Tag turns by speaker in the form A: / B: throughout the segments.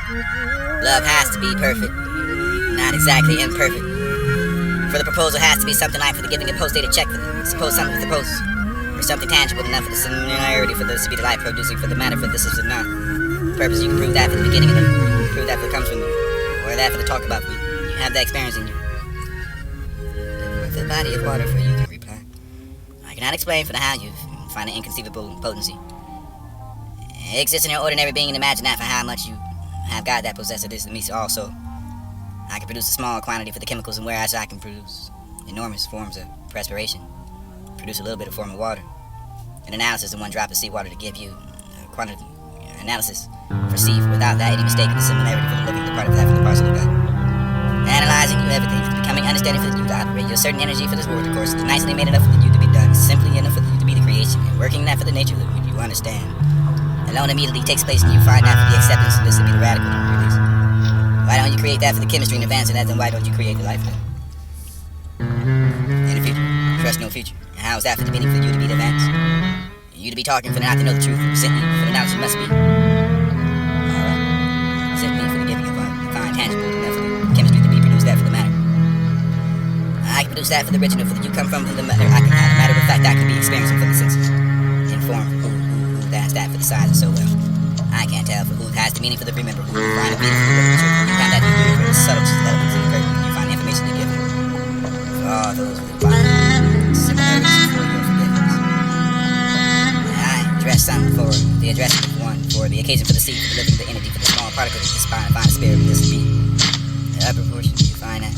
A: Love has to be perfect, not exactly imperfect. For the proposal has to be something like for the giving a post-dated check for the suppose something for the post, or something tangible enough for the similarity for this to be the life producing for the matter for this is not. Purpose you can prove that for the beginning and then prove that for the comes from the, or that for the talk about for you. You have that experience in you. The body of water for you can reply. I cannot explain for the how you find an inconceivable potency. It exists in your ordinary being and imagine that for how much you have God that possesseth this in me also. I can produce a small quantity for the chemicals and whereas I can produce enormous forms of perspiration. Produce a little bit of form of water. An analysis of 1 drop of seawater to give you a quantity analysis for sea without that any mistake in the similarity for the living the part of that for the parcel of God. Analyzing you everything for the becoming understanding for the you to operate your certain energy for this world of course. It's nicely made enough for the you to be done, simply enough for the you to be the creation, and working that for the nature of the you understand. Alone immediately takes place and you find that for the acceptance and this to be the radical release. Why don't you create that for the chemistry and advance in that, then why don't you create the life then? In the future, trust no future. And how is that for the meaning for you to be the advance? You to be talking for the not to know the truth, sent me for the knowledge it must be. Alright. Sent me for the giving of divine tangible enough for the chemistry to be produced that for the matter. I can produce that for the original, for the you come from the matter. I can have a matter of fact I can be experiencing for the senses. Informed who that's that for the size of so well. I can't tell for who has the meaning for the remember who you find the meaning for the truth. You find that for the subtle elements of the curtain. You find the information to give them. For all those who find similarities for your forgiveness. I address some for the addressing of one, for the occasion for the seed, for the living, the entity, for the small particle, the spine, find the spirit of this be. The upper portion, you find that.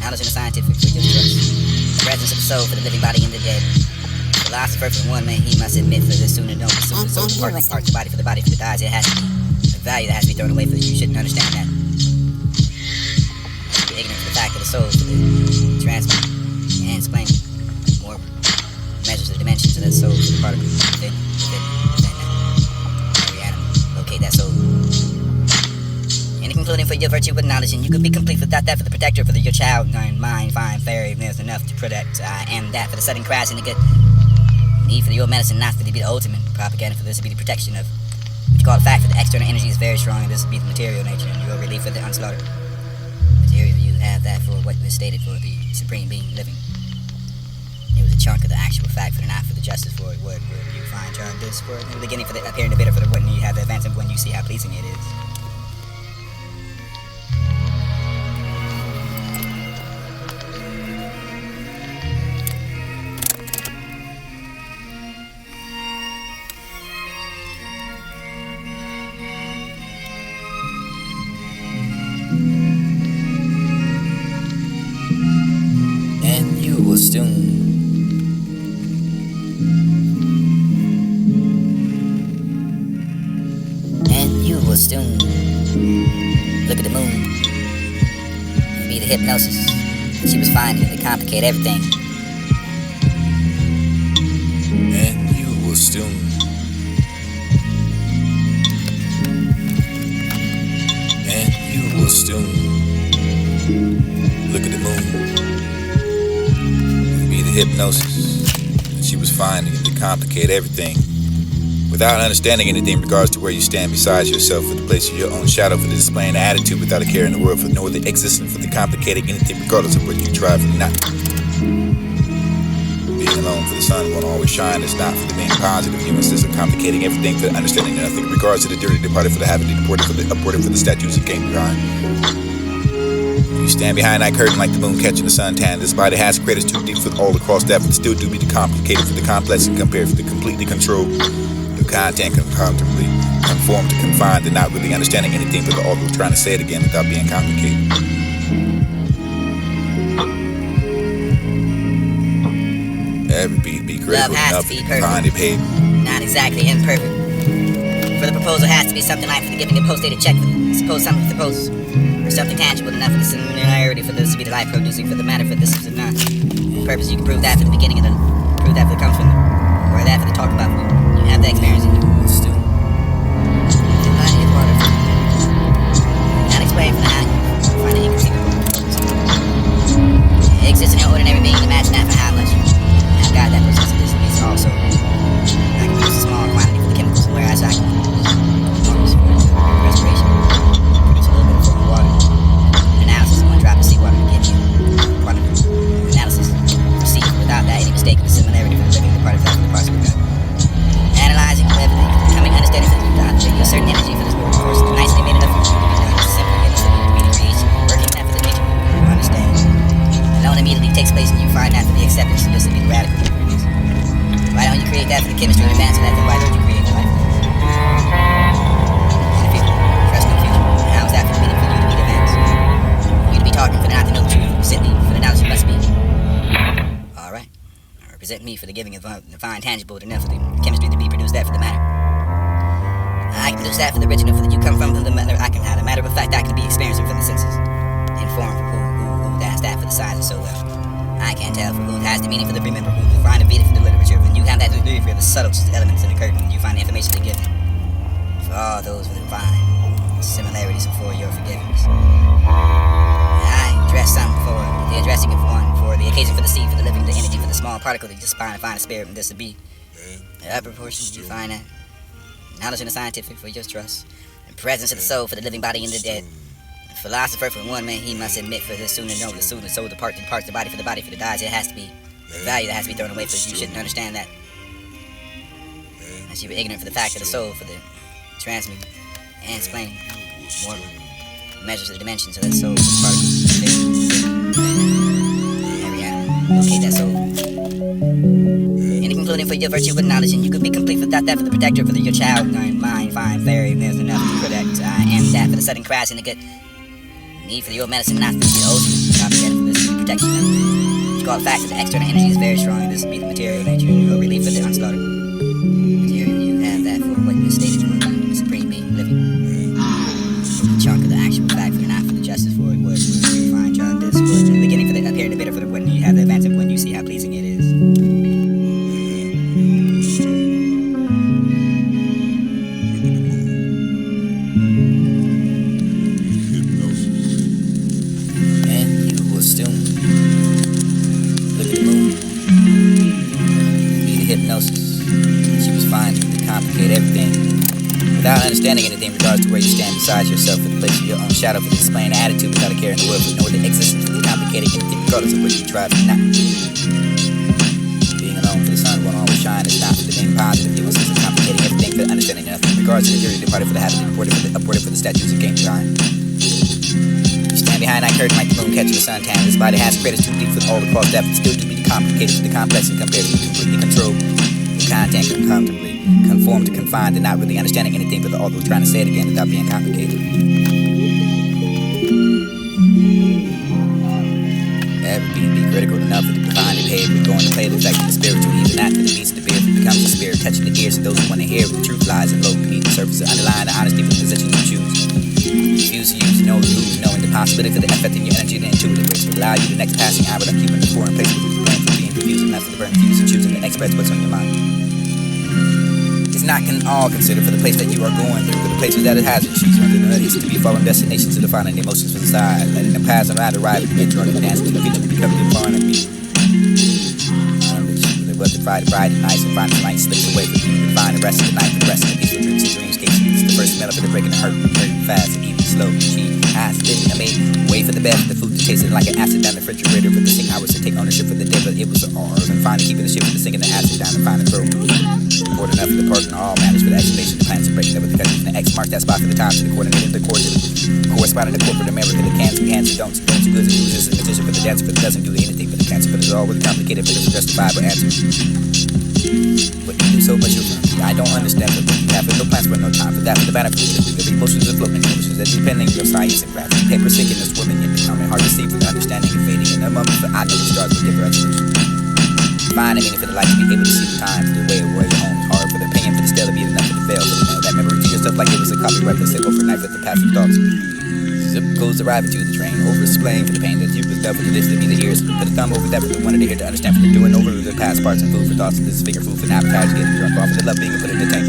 A: Knowledge in the scientific for your trust. The presence of the soul for the living body in the dead. Philosopher for one man, he must admit for the sooner known, the sooner so the parts the body for the body for the dies, it has to be a value that has to be thrown away for you shouldn't understand that. You be ignorant for the fact of the soul for the transmit and explain more measures of the dimensions of that soul for the particle within that. Every atom, locate that soul. And concluding for your virtue with knowledge, and you could be complete without that for the protector for your child, mind, fine, fairy, there's enough to protect. I am that for the sudden crash in the good. Need for your medicine not for to be the ultimate propaganda for this to be the protection of what you call the fact for the external energy is very strong and this will be the material nature and your relief for the unslaughtered material you have that for what was stated for the supreme being living. It was a chunk of the actual fact for the not for the justice for it would you find trying this for the beginning for the appearing the bitter for the when you have the advance of when you see how pleasing it is. Soon. Look at the moon. It'd be the hypnosis she was finding to complicate everything.
B: And you will soon. And you will soon. Look at the moon. It'd be the hypnosis she was finding to complicate everything. Without understanding anything in regards to where you stand besides yourself for the place of your own shadow, for the displaying attitude without a care in the world, for no other existence, for the complicating anything regardless of what you try for not. Being alone for the sun won't always shine, it's not for the being positive human system, complicating everything for the understanding nothing in regards to the dirty departed, for the having deported, for the upwarded, for the statues that came behind. You stand behind that curtain like the moon catching the suntan. This body has craters too deep for all across that, but still do be the complicated, for the complex and compared, for the completely controlled. Content comfortably conform to confine to not really understanding anything but although trying to say it again without being complicated. Every beat be grateful enough to find it paid.
A: Not exactly imperfect. For the proposal has to be something like for the giving a post-dated check for the suppose something for the post, or something tangible enough for the similarity for this to be the life producing for the matter for this is not. Purpose you can prove that for the beginning and then prove that for the comes from the, or that for the talk about for you have the experience in you. Still. The body of water. Not explain for the how you find it inconceivable. It exists in your ordinary being. Imagine that for how much you have God that possesses this means also. I can produce a small quantity for the chemicals, whereas I can produce enormous forms of respiration. represent me for the giving of divine tangible enough for the chemistry to be produced that for the matter. I can produce that for the original, for the you come from the matter. I can have a matter of fact I can be experiencing from the senses. Inform who has that for the size and so well. I can't tell for who has the meaning for the remember, who will find a meaning for the literature. When you have that degree for the subtle elements in the curtain, you find the information to give. For all those with divine similarities before your forgiveness. I dress some for the addressing of one, for the occasion for the seed, for the living, the energy, for the small particle that you just find a spirit and this to be. The upper portion, you find that. Knowledge in the scientific for your trust. And presence of the soul for the living body and the dead. The philosopher for one man, he must admit for the sooner know the sooner soul departs the body for the dies. It has to be the value that has to be thrown away for you shouldn't understand that. As you were ignorant for the fact of the soul, for the transmuting and explaining more measures of the dimensions of that soul particle. Every animal, locate that soul. Including for your virtue with knowledge, and you could be complete without that for the protector, for your child, mind, fine, very, there's enough to protect. I am that for the sudden crash and the good need for your medicine, not for the ultimate. Propaganda for this protection of what you call fact that the external energy is very strong, and this will be the material nature, and you will relief for the unslaughtered material. You have that for what you stated, the supreme being living. The chunk of the actual fact for the not for the justice for it was you find John this was the beginning for the appearing the bitter for the when you have the advance of when you see how pleasing it is.
B: Without understanding anything in regards to where you stand beside yourself for the place of your own shadow, for the displaying attitude without a care in the world, for knowing the existence of the complicating anything regardless of what you try to not. Being alone for the sun won't always shine, it's not for the being positive, you will see complicating everything for understanding nothing in regards to the theory departed for the habit, aborted for the statues of game design. You stand behind that curtain like the moon catching the suntan. This body has craters too deep for all across depth, and still to be complicated for the complex and compared to completely controlled. The content can comfortably conform to confined and not really understanding anything but all those trying to say it again without being complicated. Ever be critical enough of the divine behavior, going to play the effect of the spiritual, even after the beast of the beard becomes a spirit, touching the ears of those who want to hear where the truth lies and low beneath the surface, underlying the honesty for the position you choose. Refuse to use no rules, knowing the possibility for the effect in your energy, the intuitive ways to allow you the next passing hour without keeping the foreign place with the plan for being confused enough for the burn fuse and choosing to express what's on your mind. It's not all considered for the place that you are going through, for the places that it has you choose under the is to be following destinations to defining the emotions for the side, letting them pass and ride arrive and get drunk and dance to the feeling to become your foreign of me. But the Friday nights and find the light slips away from you, and find the rest of the night for the rest of the peaceful dreams and dreamscapes. It's the first smell of the breaking the hurt fast and even slow. She asked, didn't I made wait for the best, the food to taste it like an acid down the refrigerator for the 6 hours to take ownership for the day, but it was ours. And finally keeping the ship with the sinking the acid down and find the throat. More enough for the pardon all matters for the explanation, the plans of breaking up with the countries and the X mark that spot for the time to the coordinator, the corresponding to corporate America, the cans and don'ts, goods and losers, and magician for the dancer, but it doesn't do anything for the cancer, but it's all really complicated, but it's a justifiable answer. What you do so much of I don't understand what you have no plans for no time for that, for the benefit of the emotions of floating emotions that depending on your science and craft. Paper sinking this woman in becoming hard to see for the understanding and fading in a moment for I know the stars will give resolution. Find a meaning for the light to be able to see the time for the way of where your home is hard, for the opinion for the still to be enough for the fail, for the know that memory to yourself like it was a copyright for simple for night for the passing thoughts. Zip goes arriving to the train, over-explain for the pain that you was done for the this to be the ears. Put a thumb over that for the one to hear to understand for the doing over the past parts and food for thoughts. This is finger food for appetizers, getting drunk off of the love being and put it in the tank.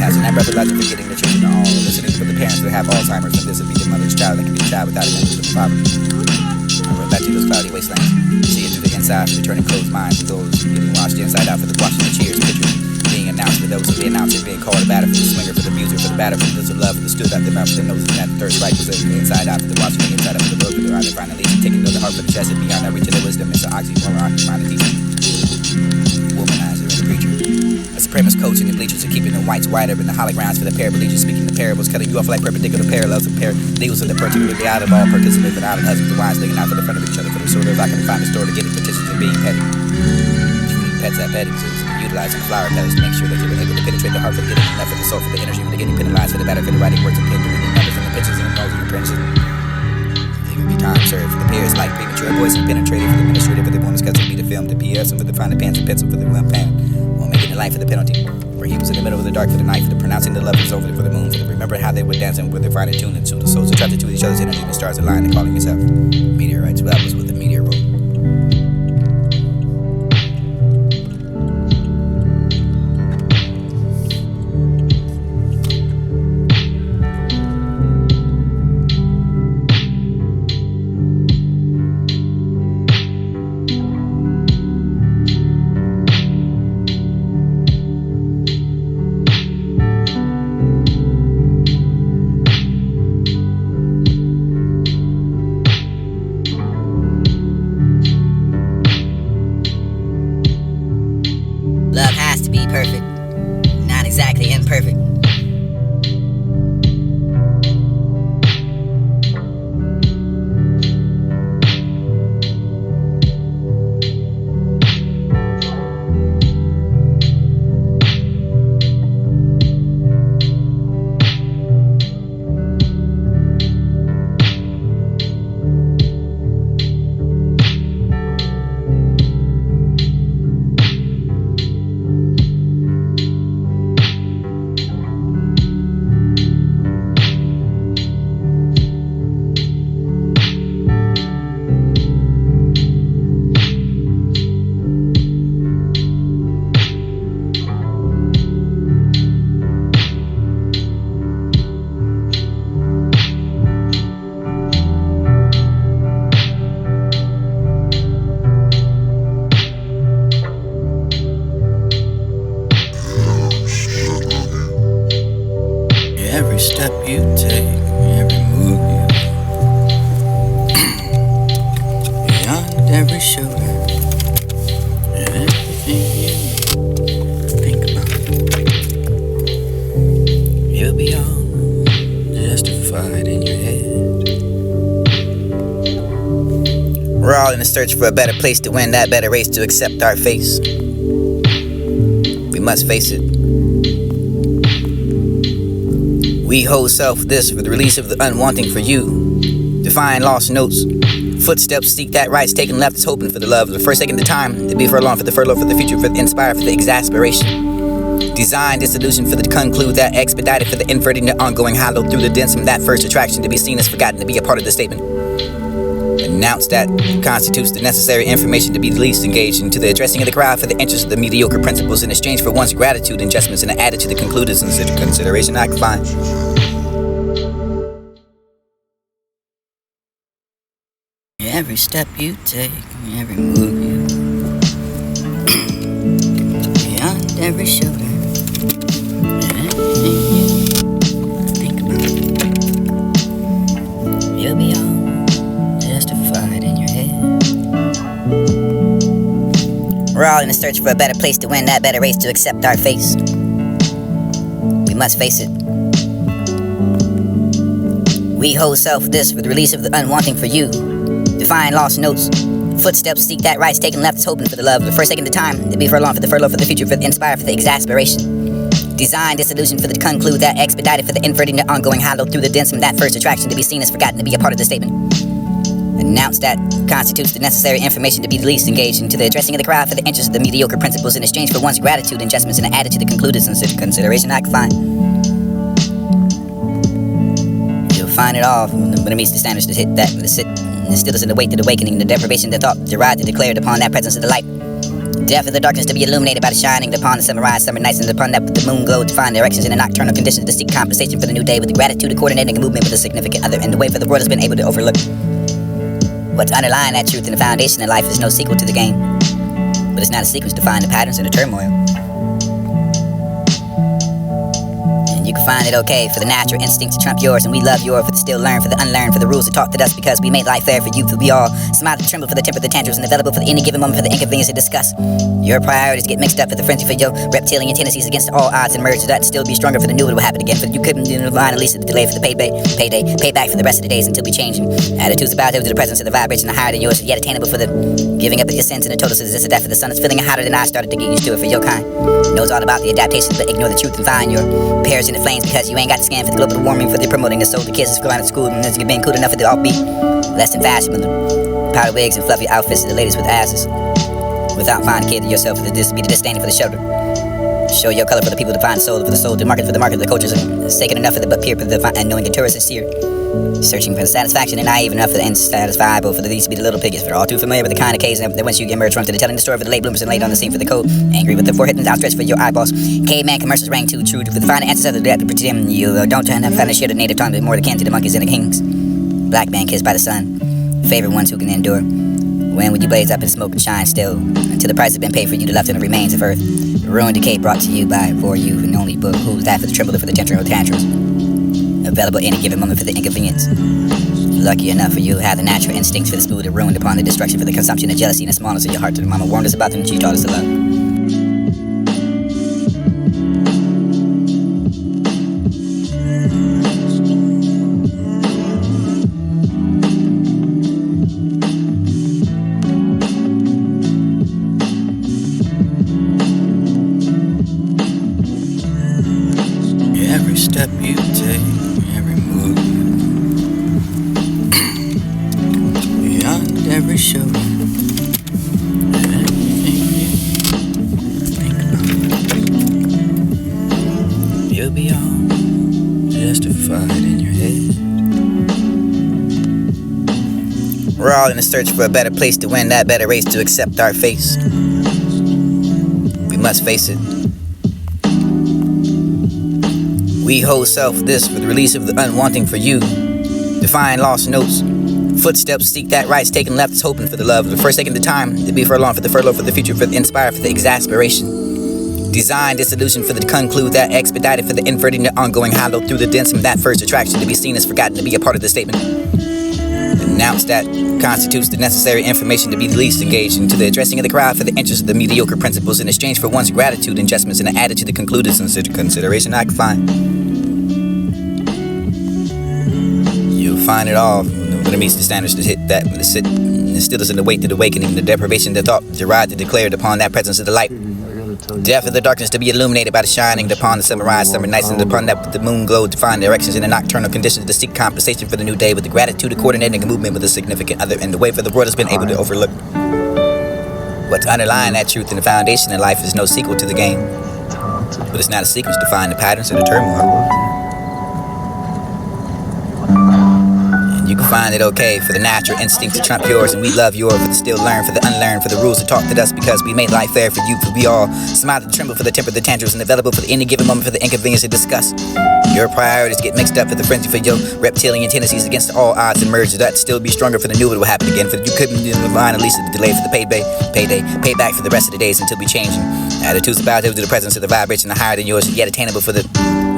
B: Passing that brother logic, forgetting the children are all listening for the parents that have Alzheimer's, and this will be the mother's child that can be a child without a memory of the father. I went back to those cloudy wastelands, see it through the inside for the turning closed minds and those getting washed inside out for the washing the cheers, pictures being announced for those who be announced and being called a batter for the swinger, for the abuser, for the batter, for those who love, for the stood out the mouth, for the nose and that the thirst right, for the inside out, for the watching the inside out, for the road, for the rider, finally taking to the heart, for the chest and beyond that reach of the wisdom, it's the oxymoron, find a teacher, womanizer and the preacher, a supremacist coach in the bleachers and keeping the whites whiter in the holograms for the parablegians, speaking the parables, cutting you off like perpendicular parallels and paralegals of the particularly out of all participants and out of husbands, the wives looking out for the front of each other, for the sort of I can find a store to getting petitions and being petty. Pets that petting zoos, utilizing flower petals to make sure that you're able to penetrate the heart for the getting enough of the soul for the energy for the getting penalized for the better for the writing words and paper and the numbers and the pictures and the modes and the prints. Legal be time served for the peers like premature voices penetrated for the administrative for the woman's custody to film the PS and for the finding pens and pencil for the one pen. While making the life for the penalty. Where he was in the middle of the dark for the night, for the pronouncing the lovers over for the moon, for the remember how they were dancing with their fine tune and to the souls attracted to each other's energy and the stars aligned and calling yourself. Meteorites, well, that was with the meteor roll.
A: Love has to be perfect, not exactly imperfect.
C: Every step you take, every move you beyond every shoulder, everything you think about, you'll be all justified in your head.
D: We're all in the search for a better place to win that better race to accept our face. We must face it. We hold self this for the release of the unwanting for you. Define lost notes. Footsteps seek that right's taken left is hoping for the love of the first second of time. To be furlong for the furlough for the future for the inspire for the exasperation. Design dissolution for the conclude that expedited for the inverting the ongoing hollow through the dense from that first attraction to be seen as forgotten to be a part of the statement. Announce that constitutes the necessary information to be the least engaged into the addressing of the crowd for the interest of the mediocre principles in exchange for one's gratitude adjustments and added to the concluded consideration I can find.
C: Every step you take, every move you beyond every shoulder, everything you think about, you'll be all justified in your head.
D: We're all in the search for a better place to win that better race to accept our face. We must face it. We hold self this for the release of the unwanting for you. Define lost notes. Footsteps seek that right's taken left is hoping for the love of the first second of time. To be furlong for the furlough for the future for the inspire for the exasperation. Design dissolution for the conclude that expedited for the inverting the ongoing hollow through the dense from that first attraction to be seen as forgotten to be a part of the statement. Announce that constitutes the necessary information to be the least engaged into the addressing of the crowd for the interest of the mediocre principles in exchange for one's gratitude adjustments and added to the concluded consideration I can find. You'll find it all when it meets the standards to hit that with the sit. The stillness and the weight to the awakening, the deprivation, the thought, derived and declared upon that presence of the light. Death of the darkness to be illuminated by the shining upon the sunrise, summer nights, and upon that with the moon glow to find directions in the nocturnal conditions to seek compensation for the new day with the gratitude to coordinating a movement with a significant other in the way for the world has been able to overlook. What's underlying that truth and the foundation of life is no sequel to the game, but it's not a sequence to find the patterns and the turmoil. You can find it okay for the natural instinct to trump yours, and we love yours for the still learn, for the unlearned, for the rules that taught to us because we made life fair for you, for we all smile to tremble for the temper, the tantrums, and available for the any given moment for the inconvenience to discuss. Your priorities get mixed up for the frenzy for your reptilian tendencies against all odds and merge so that still be stronger for the new it will happen again. For you couldn't find at least the delay for the payday, payback for the rest of the days until we change. Attitudes about to the presence of the vibration higher than yours, yet attainable for the giving up of your sins and the total is this death for the sun is feeling hotter than I started to get used to it for your kind. Knows all about the adaptations, but ignore the truth and find your pairs in the
A: the flames because you ain't got the scan for the global warming for the promoting the soul. The kids is going to school and it's been cool enough for the offbeat. Less than fashionable. Powder wigs and fluffy outfits to the ladies with asses. Without finding kid to yourself for the be the disdain for the shoulder. Show your color for the people to find soul for the soul, to market for the market, the cultures are sacred enough for the but peer for the unknowing and tourist sincere. Searching for the satisfaction and naive enough for the insatisfiable for the least to be the little pigs. For all too familiar with the kind of case that once you emerge from to the telling the story for the late bloomers and laid on the scene for the cold. Angry with the forehead and outstretched for your eyeballs. Caveman commercials rang too true for the final answers of the death to pretend you don't turn up, find a share the native tongue, but more akin to the monkeys and the kings. Black man kissed by the sun. Favorite ones who can endure. When would you blaze up and smoke and shine still? Until the price has been paid for you to left in the remains of earth. Ruin decay brought to you by for you and only book. Who's that for the trembler for the tension or tantrums? Available any given moment for the inconvenience. Lucky enough for you have the natural instincts for the smooth and ruined upon the destruction for the consumption of jealousy and the smallness of your heart to the mama warned us about them and she taught us to love.
C: Every step you take, every move, beyond every show, everything you think about, you'll be all justified in your head.
D: We're all in a search for a better place to win that better race to accept our face. We must face it. We hold self this for the release of the unwanting for you. Define lost notes. Footsteps seek that right's taken left is hoping for the love of the forsaken the time to be furlong for the furlough for the future for the inspire for the exasperation. Design dissolution for the conclude that expedited for the inverting the ongoing hollow through the dense from that first attraction to be seen as forgotten to be a part of the statement. Announce that constitutes the necessary information to be the least engaged into the addressing of the crowd for the interest of the mediocre principles in exchange for one's gratitude and adjustments and the added to the concluded consideration I can find. You'll find it all when it meets the standards to hit that, the sit, the stillness and the weight to the awakening, the deprivation, the thought, derived, declared upon that presence of the light. Death of the darkness to be illuminated by the shining upon the summer nights and upon that with the moon glow to find directions in the nocturnal conditions to seek compensation for the new day with the gratitude of coordinating a movement with a significant other and the way for the world has been able to overlook. What's underlying that truth and the foundation of life is no sequel to the game, but it's not a sequence to find the patterns of the turmoil. You can find it okay for the natural instinct to trump yours, and we love yours for the still learn, for the unlearned, for the rules to talk to us because we made life fair for you, for we all smile and tremble for the temper, the tantrums, and available for the any given moment for the inconvenience to discuss. Your priorities get mixed up for the frenzy for your reptilian tendencies against all odds and merge that still be stronger for the new it will happen again, for you couldn't line at least the delay for the payback for the rest of the days until we change attitudes about it to the presence of the vibration higher than yours, yet attainable for the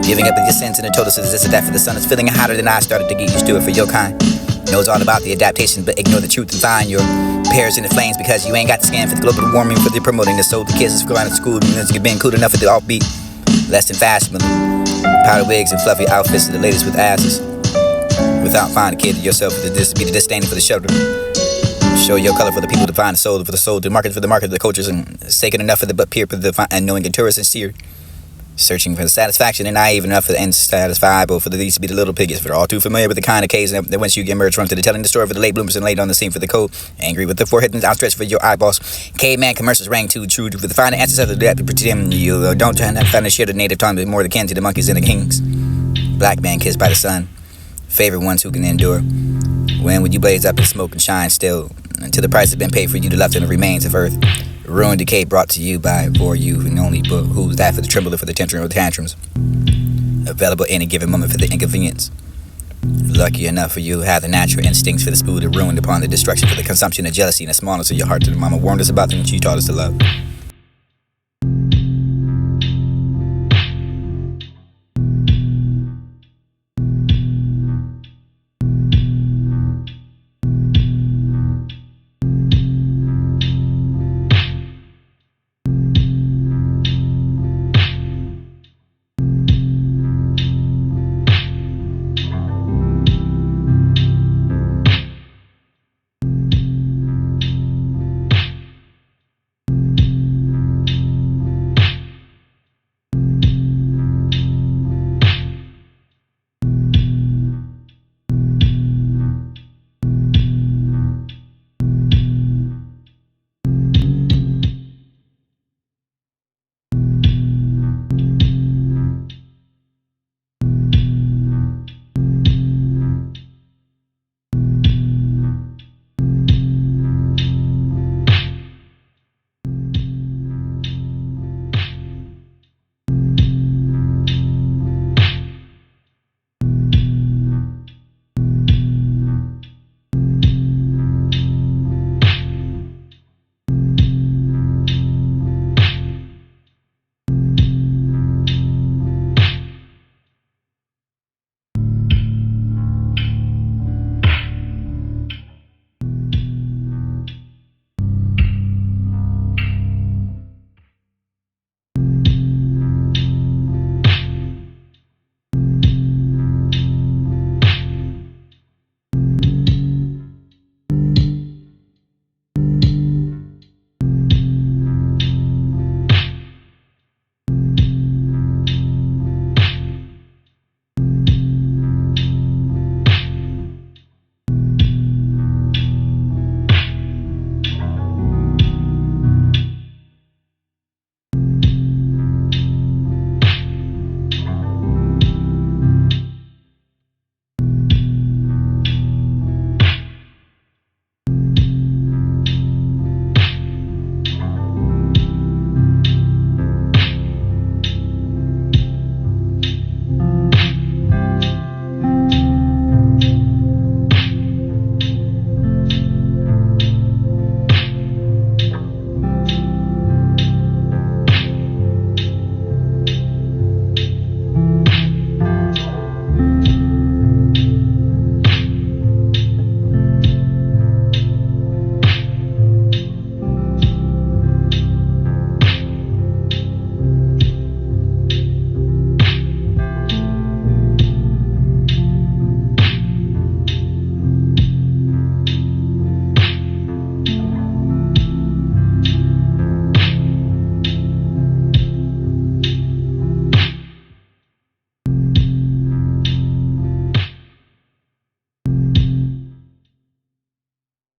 D: giving up of your sins and the total says this or that for the sun is feeling hotter than I started to get used to it for your kind. Knows all about the adaptation, but ignore the truth and find your pears in the flames because you ain't got the scan for the global warming for the promoting the soul. The kids is going to school and it's been cool enough for the offbeat. Less than fashionable. Powder wigs and fluffy outfits to the ladies with asses. Without finding kid to yourself for the be the disdain for the shelter. Show your color for the people to find the soul for the soul, to market for the market, the cultures and sacred enough for the but peer for the unknowing and tourist sincere. Searching for the satisfaction and naive enough for the insatisfiable for the least to be the little piggies for all too familiar with the kind of case that once you emerge from to the telling the story for the late bloomers and laid on the scene for the cold. Angry with the forehead and outstretched for your eyeballs. Caveman commercials rang too true for the final answers of the death to pretend you don't try to find a share the native tongue but more akin to the monkeys and the kings. Black man kissed by the sun. Favorite ones who can endure. When would you blaze up and smoke and shine still until the price has been paid for you to left in the remains of earth. Ruin decay brought to you by for you and only book. Who's that for the trembler for the tension or the tantrums? Available any given moment for the inconvenience. Lucky enough for you have the natural instincts for the spool to ruin upon the destruction for the consumption of jealousy and the smallness of your heart to the mama warned us about them and she taught us to love.